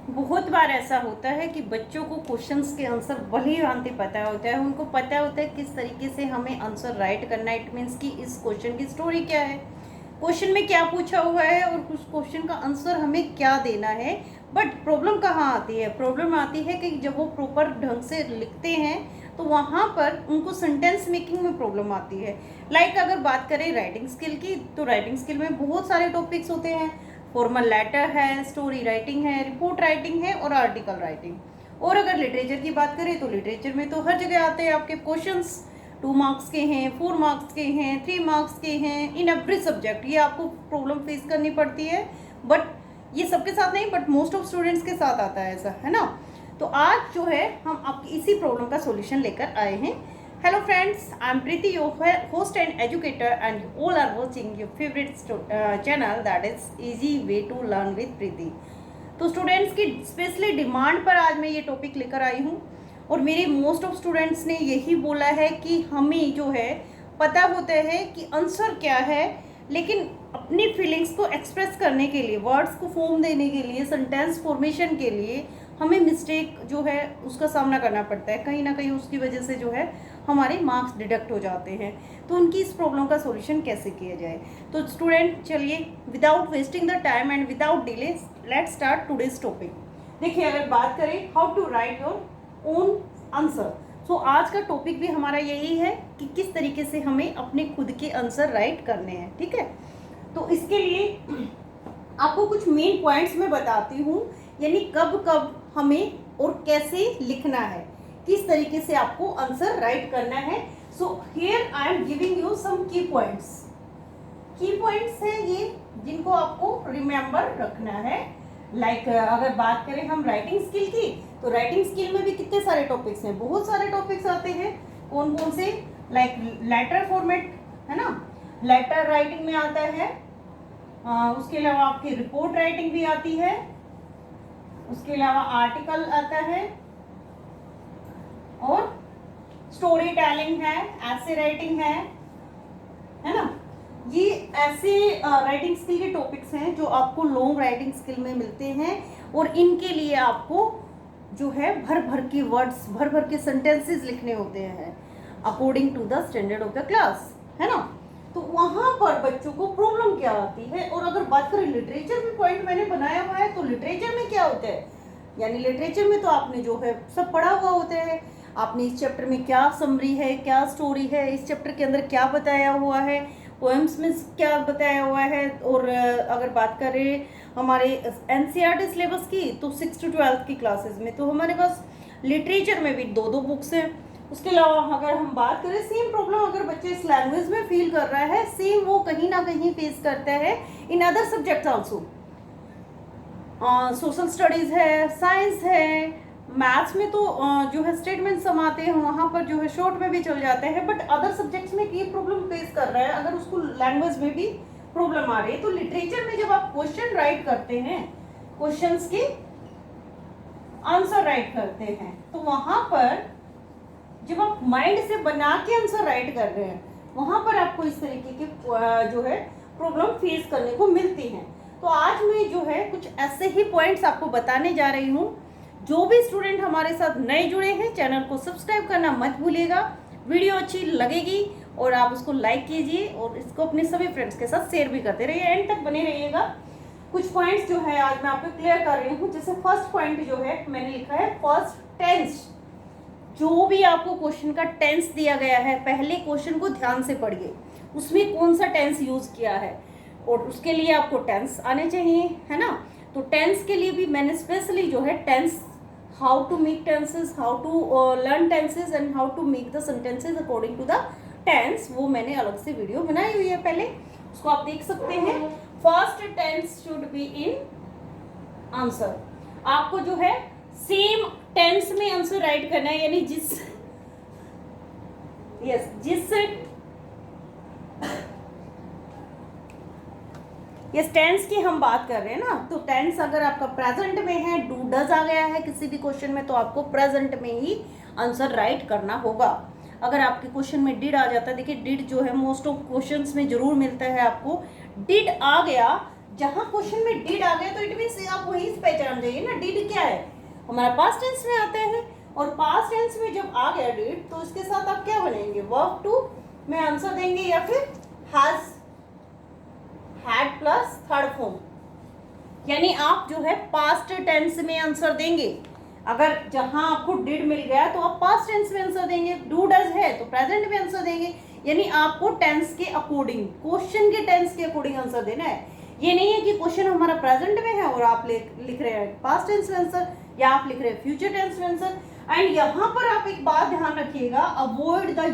बहुत बार ऐसा होता है कि बच्चों को क्वेश्चंस के आंसर भली भांति पता होता है, उनको पता होता है किस तरीके से हमें आंसर राइट करना है। इट मीन्स कि इस क्वेश्चन की स्टोरी क्या है, क्वेश्चन में क्या पूछा हुआ है और उस क्वेश्चन का आंसर हमें क्या देना है। बट प्रॉब्लम कहाँ आती है? प्रॉब्लम आती है कि जब वो प्रॉपर ढंग से लिखते हैं तो वहाँ पर उनको सेंटेंस मेकिंग में प्रॉब्लम आती है। लाइक अगर बात करें राइटिंग स्किल की, तो राइटिंग स्किल में बहुत सारे टॉपिक्स होते हैं। फॉर्मल लेटर है, स्टोरी राइटिंग है, रिपोर्ट राइटिंग है और आर्टिकल राइटिंग। और अगर लिटरेचर की बात करें तो लिटरेचर में तो हर जगह आते हैं आपके क्वेश्चंस। 2 मार्क्स के हैं, 4 मार्क्स के हैं, 3 मार्क्स के हैं, इन एवरी सब्जेक्ट ये आपको प्रॉब्लम फेस करनी पड़ती है। बट ये सबके साथ नहीं, बट मोस्ट ऑफ स्टूडेंट्स के साथ आता है ऐसा, है ना। तो आज जो है हम आपकी इसी प्रॉब्लम का सॉल्यूशन लेकर आए हैं। Hello friends, I'm Preeti, your host and educator, and you all are watching your favorite channel that is Easy Way to Learn with Preeti। तो स्टूडेंट्स की स्पेशली डिमांड पर आज मैं ये टॉपिक लेकर आई हूँ और मेरे मोस्ट ऑफ स्टूडेंट्स ने यही बोला है कि हमें जो है पता होता है कि आंसर क्या है, लेकिन अपनी फीलिंग्स को एक्सप्रेस करने के लिए, वर्ड्स को फॉर्म देने के लिए, सेंटेंस फॉर्मेशन के लिए हमें मिस्टेक जो है उसका सामना करना पड़ता है। कहीं ना कहीं उसकी वजह से जो है हमारे मार्क्स डिडक्ट हो जाते हैं। तो उनकी इस प्रॉब्लम का सॉल्यूशन कैसे किया जाए? तो स्टूडेंट चलिए without wasting the time and without delay let's start today's topic. देखिए अगर बात करें how to write your own answer, तो आज का टॉपिक भी हमारा यही है कि किस तरीके से हमें अपने खुद के आंसर राइट करने हैं। ठीक है, तो इसके लिए आपको कुछ मेन पॉइंट्स मैं बताती हूँ, यानी कब कब हमें और कैसे लिखना है, किस तरीके से आपको आंसर राइट करना है। So here I am giving you some key points. की पॉइंट्स हैं ये जिनको आपको रिमेंबर रखना है। लाइक अगर बात करें हम राइटिंग स्किल की, तो राइटिंग स्किल में भी कितने सारे टॉपिक्स हैं, बहुत सारे टॉपिक्स आते हैं। कौन कौन से? लाइक लेटर फॉर्मेट, है ना, लेटर राइटिंग में आता है। उसके अलावा आपकी रिपोर्ट राइटिंग भी आती है, उसके अलावा आर्टिकल आता है और स्टोरी टेलिंग है, ऐसे राइटिंग है ना। ये ऐसे राइटिंग स्किल के टॉपिक्स हैं जो आपको लॉन्ग राइटिंग स्किल में मिलते हैं और इनके लिए आपको जो है भर भर के वर्ड्स, भर भर के सेंटेंसेस लिखने होते हैं according to the standard of the class, है ना। तो वहां पर बच्चों को प्रॉब्लम क्या आती है? और अगर बात करें लिटरेचर में, पॉइंट मैंने बनाया हुआ है, तो लिटरेचर में क्या होता है, यानी लिटरेचर में तो आपने जो है सब पढ़ा हुआ होता है। आपने इस चैप्टर में क्या समरी है, क्या स्टोरी है, इस चैप्टर के अंदर क्या बताया हुआ है, पोएम्स में क्या बताया हुआ है। और अगर बात करें हमारे एनसीईआरटी सिलेबस की, तो 6 to 12 की क्लासेस में तो हमारे पास लिटरेचर में भी 2 बुक्स हैं। उसके अलावा अगर हम बात करें सेम प्रॉब्लम अगर बच्चे इस लैंग्वेज में फील कर रहा है, सेम वो कहीं ना कहीं फेस करता है in other subjects also. Social studies है, साइंस है, मैथ्स में तो जो है स्टेटमेंट सम आते हैं, वहाँ पर जो है शॉर्ट में भी चल जाते हैं। बट अदर सब्जेक्ट्स में ये प्रॉब्लम फेस कर रहा है, अगर उसको लैंग्वेज में भी प्रॉब्लम आ रही है। तो लिटरेचर में जब आप क्वेश्चन राइट करते हैं, क्वेश्चंस के आंसर राइट करते हैं, तो वहाँ पर जब आप माइंड से बना के आंसर राइट कर रहे हैं, वहाँ पर आपको इस तरीके की जो है प्रॉब्लम फेस करने को मिलती हैं। तो आज मैं जो है कुछ ऐसे ही पॉइंट्स आपको बताने जा रही हूँ। जो भी स्टूडेंट हमारे साथ नए जुड़े हैं, चैनल को सब्सक्राइब करना मत भूलिएगा। वीडियो अच्छी लगेगी और आप उसको लाइक कीजिए और इसको अपने सभी फ्रेंड्स के साथ शेयर भी करते रहिए, एंड तक बने रहिएगा। कुछ पॉइंट्स जो है आज मैं आपको क्लियर कर रही हूँ। जैसे फर्स्ट पॉइंट जो है मैंने लिखा है फर्स्ट टेंस। जो भी आपको क्वेश्चन का टेंस दिया गया है, पहले क्वेश्चन को ध्यान से पढ़िए, उसमें कौन सा टेंस यूज किया है और उसके लिए आपको टेंस आने चाहिए, है ना। तो टेंस के लिए भी मैंने स्पेशली जो है tense, how to make tenses, how to learn tenses and how to make the sentences according to the tense, वो मैंने अलग से वीडियो बनाई हुई है, पहले उसको आप देख सकते हैं। First tense should be in answer. आपको जो है सेम टेंस में आंसर राइट करना है, यानी जिस टेंस की हम बात कर रहे हैं ना, तो टेंस अगर आपका प्रेजेंट में है, डू डज आ गया है किसी भी क्वेश्चन में, तो आपको प्रेजेंट में ही आंसर राइट करना होगा। अगर आपके क्वेश्चन में डिड आ जाता है, देखिए डिड जो है मोस्ट ऑफ क्वेश्चंस में जरूर मिलता है आपको। डिड आ गया, जहां क्वेश्चन में डिड आ गया तो इट मीन्स आप वही टेंस पहचान जाइए ना, डिड क्या है, हमारा पास्ट टेंस में आता है, और पास्ट टेंस में जब आ गया डिड तो इसके साथ आप क्या बनेंगे, वर्ब टू में आंसर देंगे या फिर has, had plus third form, यानी आप जो है पास्ट टेंस में आंसर देंगे। अगर जहां आपको डिड मिल गया तो आप पास्ट टेंस में आंसर देंगे, डू डज है तो प्रेजेंट में आंसर देंगे, यानी आपको टेंस के अकॉर्डिंग, क्वेश्चन के टेंस के अकॉर्डिंग आंसर देना है। ये नहीं है कि क्वेश्चन हमारा प्रेजेंट में है और आप लिख रहे हैं पास्ट टेंस में आंसर, या आप लिख रहे हैं फ्यूचर टेंस में आंसर। एंड यहां पर आप एक बात ध्यान रखिएगा, avoid the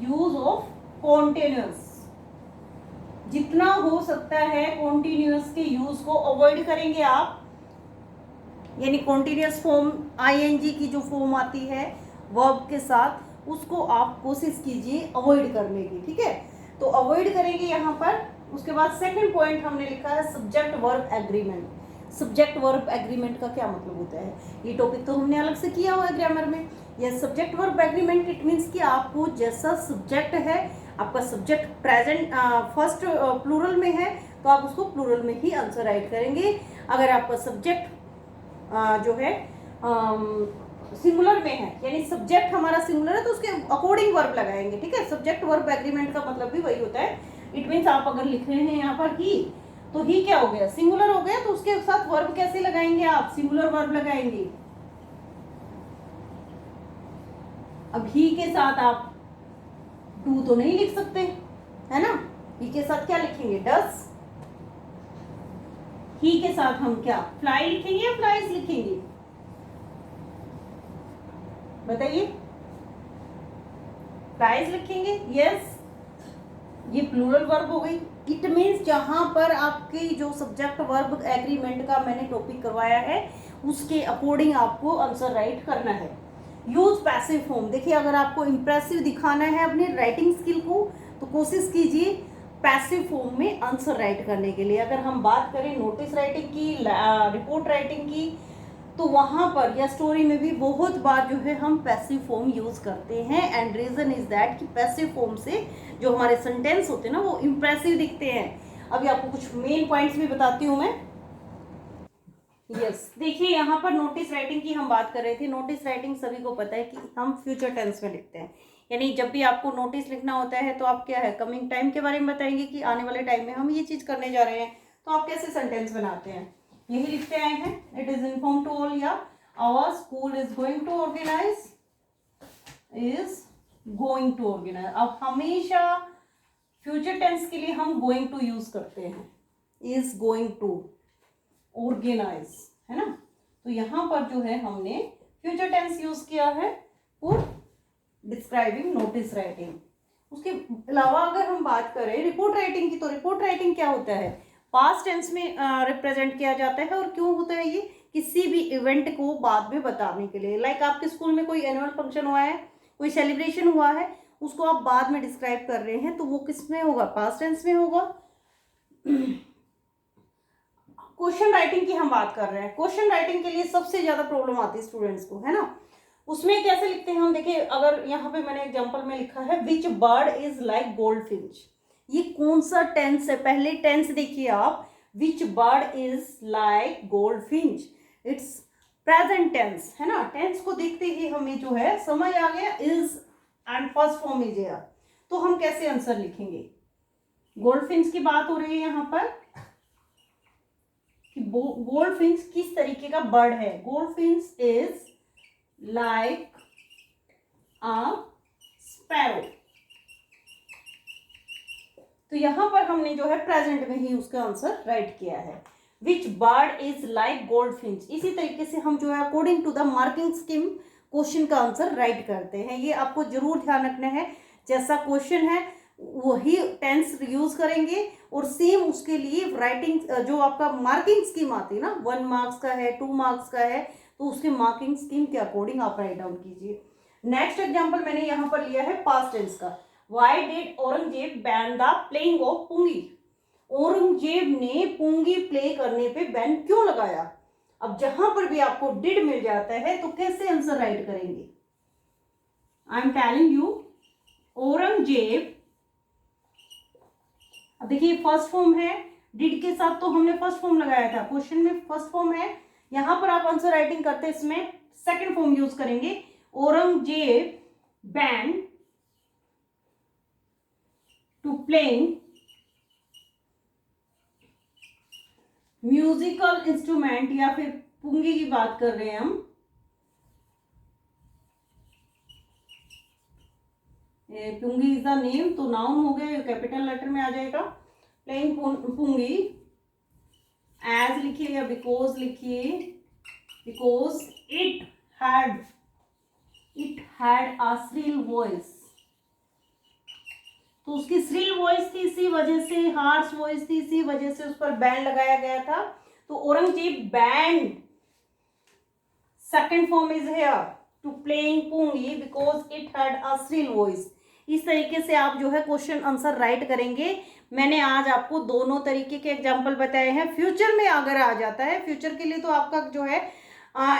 use of continuous, जितना हो सकता है कॉन्टिन्यूअस के यूज को अवॉइड करेंगे आप, यानी कॉन्टिन्यूअस फॉर्म आईएनजी की जो फॉर्म आती है वर्ब के साथ, उसको आप कोशिश कीजिए अवॉइड करने की, ठीक है, तो अवॉइड करेंगे यहाँ पर। उसके बाद सेकंड पॉइंट हमने लिखा है subject verb agreement. Subject verb agreement का क्या मतलब होता है, ये टॉपिक तो हमने अलग से किया हुआ है ग्रामर में। यह subject verb agreement it means कि आपको जैसा सब्जेक्ट है, आपका सब्जेक्ट प्रेजेंट फर्स्ट प्लूरल में है तो आप उसको प्लूरल में ही आंसर राइट करेंगे। अगर आपका सब्जेक्ट जो है सिंगुलर में है, यानी सब्जेक्ट हमारा सिंगुलर है तो उसके अकॉर्डिंग वर्ब लगाएंगे, ठीक है। सब्जेक्ट वर्ब एग्रीमेंट का मतलब भी वही होता है। इट मीन्स आप अगर लिख रहे हैं यहाँ पर ही, तो ही क्या हो गया, सिंगुलर हो गया, तो उसके साथ वर्ब कैसे लगाएंगे आप, सिंगुलर वर्ब लगाएंगे। अब ही के साथ आप डू तो नहीं लिख सकते, है ना, ही के साथ क्या लिखेंगे, डस। ही के साथ हम क्या फ्लाई लिखेंगे या फ्लाइज लिखेंगे, बताइए, फ्लाइज लिखेंगे, यस, ये प्लूरल वर्ब हो गई। इट मीन्स जहां पर आपकी जो सब्जेक्ट वर्ब एग्रीमेंट का मैंने टॉपिक करवाया है उसके अकॉर्डिंग आपको आंसर राइट करना है। यूज पैसिव फॉर्म, देखिए अगर आपको इंप्रेसिव दिखाना है अपनी राइटिंग स्किल को तो कोशिश कीजिए पैसिव फॉर्म में आंसर राइट करने के लिए। अगर हम बात करें नोटिस राइटिंग की, रिपोर्ट राइटिंग की, तो वहां पर या स्टोरी में भी बहुत बार जो है हम पैसिव फॉर्म यूज करते हैं। एंड रीजन इज दैट कि पैसिव फॉर्म से जो हमारे सेंटेंस होते हैं ना वो इंप्रेसिव दिखते हैं। अभी आपको कुछ मेन पॉइंट्स भी बताती हूँ मैं। यस, देखिए यहाँ पर नोटिस राइटिंग की हम बात कर रहे थे। नोटिस राइटिंग सभी को पता है कि हम फ्यूचर टेंस में लिखते हैं, यानी जब भी आपको नोटिस लिखना होता है तो आप क्या है कमिंग टाइम के बारे में बताएंगे कि आने वाले टाइम में हम ये चीज करने जा रहे हैं, तो आप कैसे सेंटेंस बनाते हैं, यही लिखते आए हैं। It is inform to all, या our school is going to organize, अब हमेशा फ्यूचर टेंस के लिए हम गोइंग टू यूज करते हैं, इज गोइंग टू ऑर्गेनाइज, है ना। तो यहां पर जो है हमने फ्यूचर टेंस यूज किया है फॉर डिस्क्राइबिंग नोटिस राइटिंग। उसके अलावा अगर हम बात करें रिपोर्ट राइटिंग की, तो रिपोर्ट राइटिंग क्या होता है, पास्ट टेंस में रिप्रेजेंट किया जाता है। और क्यों होता है ये, किसी भी इवेंट को बाद में बताने के लिए। लाइक आपके स्कूल में कोई एनुअल फंक्शन हुआ है, कोई सेलिब्रेशन हुआ है, उसको आप बाद में डिस्क्राइब कर रहे हैं, तो वो किस में होगा, पास्ट टेंस में होगा। क्वेश्चन राइटिंग की हम बात कर रहे हैं। क्वेश्चन राइटिंग के लिए सबसे ज्यादा प्रॉब्लम आती है स्टूडेंट्स को, है ना। उसमें कैसे लिखते हैं हम, देखिए अगर यहाँ पे मैंने एग्जांपल में लिखा है which bird is like goldfinch, ये कौन सा टेंस है, पहले टेंस देखिए आप, which bird is like goldfinch, it's present tense, है ना। टेंस को देखते ही हमें जो है समझ आ गया, is and first form is air, तो हम कैसे आंसर लिखेंगे। गोल्ड फिंच की बात हो रही है यहाँ पर कि गोल्ड फिंच किस तरीके का बर्ड है। Gold Finch is like a sparrow, तो यहां पर हमने जो है प्रेजेंट में ही उसका आंसर राइट किया है, which bird is like goldfinch. इसी तरीके से हम जो है according to the marking scheme question का आंसर राइट करते हैं। ये आपको जरूर ध्यान रखना है, जैसा क्वेश्चन है वही टेंस यूज करेंगे और सेम उसके लिए राइटिंग जो आपका मार्किंग स्कीम आती है ना, 1 मार्क्स का है, 2 मार्क्स का है, तो उसके मार्किंग स्कीम के अकॉर्डिंग आप राइट डाउन कीजिए। नेक्स्ट एग्जांपल मैंने यहाँ पर लिया है पास्ट टेंस का। Why did Aurangzeb ban the playing of pungi, Aurangzeb ने पुंगी प्ले करने पे बैन क्यों लगाया। अब जहां पर भी आपको डिड मिल जाता है तो कैसे आंसर राइट करेंगे, I am telling you, Aurangzeb, अब देखिए फर्स्ट फॉर्म है डिड के साथ तो हमने फर्स्ट फॉर्म लगाया था, क्वेश्चन में फर्स्ट फॉर्म है, यहाँ पर आप आंसर राइटिंग करते इसमें सेकंड फॉर्म यूज करेंगे। Aurangzeb banned to playing musical instrument, या फिर पुंगी की बात कर रहे हैं हम, पुंगी इज द नेम, तो नाउन हो गया, कैपिटल लेटर में आ जाएगा। प्लेइंग पुंगी, एज लिखिए या बिकॉज लिखिए, because it had a shrill voice, तो उसकी श्रिल वॉइस थी, इसी वजह से हार्श वॉइस थी, इसी वजह से उस पर बैंड लगाया गया था। तो Aurangzeb banned second form is here to playing pungi because it had a shrill voice. इस तरीके से आप जो है क्वेश्चन आंसर राइट करेंगे। मैंने आज आपको दोनों तरीके के एग्जाम्पल बताए हैं। फ्यूचर में अगर आ जाता है, फ्यूचर के लिए तो आपका जो है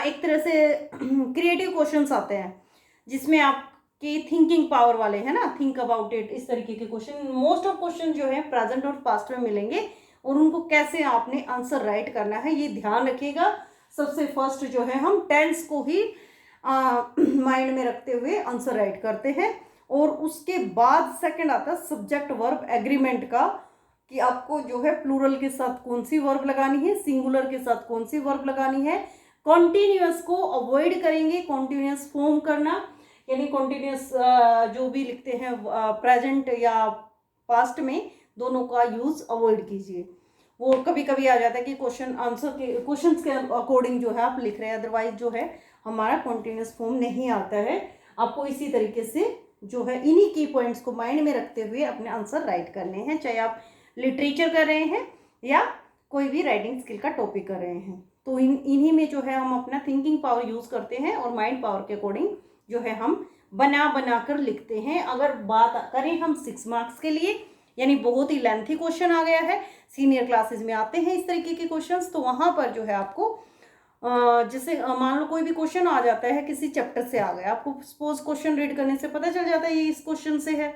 एक तरह से क्रिएटिव क्वेश्चंस आते हैं जिसमें आपकी थिंकिंग पावर वाले है ना, थिंक अबाउट इट, इस तरीके के क्वेश्चन, मोस्ट ऑफ क्वेश्चन जो है प्रेजेंट और पास्ट में मिलेंगे, और उनको कैसे आपने आंसर राइट करना है ये ध्यान रखिएगा। सबसे फर्स्ट जो है हम टेंस को ही माइंड में रखते हुए आंसर राइट करते हैं, और उसके बाद सेकंड आता है सब्जेक्ट वर्ब एग्रीमेंट का, कि आपको जो है प्लूरल के साथ कौन सी वर्ब लगानी है, सिंगुलर के साथ कौन सी वर्ब लगानी है। कॉन्टिन्यूअस को अवॉइड करेंगे, कॉन्टिन्यूअस फॉर्म करना, यानी कॉन्टिन्यूअस जो भी लिखते हैं प्रेजेंट या पास्ट में, दोनों का यूज अवॉइड कीजिए। वो कभी कभी आ जाता है कि क्वेश्चन आंसर के क्वेश्चंस के अकॉर्डिंग जो है आप लिख रहे हैं, अदरवाइज जो है हमारा कॉन्टिन्यूअस फॉर्म नहीं आता है। आपको इसी तरीके से जो है इन्हीं की पॉइंट्स को माइंड में रखते हुए अपने आंसर राइट करने हैं, चाहे आप लिटरेचर कर रहे हैं या कोई भी राइटिंग स्किल का टॉपिक कर रहे हैं। तो इन्हीं में जो है हम अपना थिंकिंग पावर यूज करते हैं, और माइंड पावर के अकॉर्डिंग जो है हम बना कर लिखते हैं। अगर बात करें हम 6 मार्क्स के लिए, यानी बहुत ही लेंथी क्वेश्चन आ गया है, सीनियर क्लासेस में आते हैं इस तरीके के क्वेश्चंस, तो वहां पर जो है आपको जैसे मान लो कोई भी क्वेश्चन आ जाता है किसी चैप्टर से आ गया, आपको सपोज क्वेश्चन रीड करने से पता चल जाता है ये इस क्वेश्चन से है,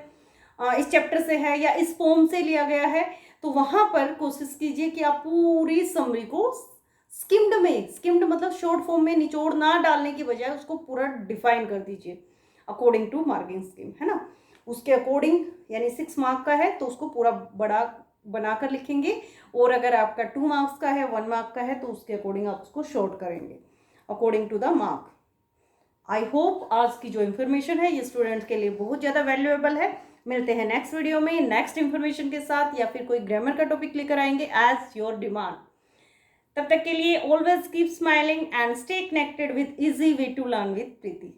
इस चैप्टर से है, या इस पोम से लिया गया है, तो वहां पर कोशिश कीजिए कि आप पूरी समरी को स्किम्ड मतलब शॉर्ट फॉर्म में निचोड़ ना डालने की बजाय उसको पूरा डिफाइन कर दीजिए अकॉर्डिंग टू मार्किंग स्कीम, है ना, उसके अकॉर्डिंग। यानी 6 मार्क का है तो उसको पूरा बड़ा बनाकर लिखेंगे, और अगर आपका 2 मार्क्स का है, 1 मार्क का है, तो उसके अकॉर्डिंग आप उसको शॉर्ट करेंगे according to the mark. I hope आज की जो इन्फॉर्मेशन है ये स्टूडेंट्स के लिए बहुत ज़्यादा वैल्यूएबल है। मिलते हैं नेक्स्ट वीडियो में नेक्स्ट इन्फॉर्मेशन के साथ, या फिर कोई ग्रामर का टॉपिक लेकर आएंगे एज योर डिमांड। तब तक के लिए always keep smiling and stay connected with easy way to learn with Preeti.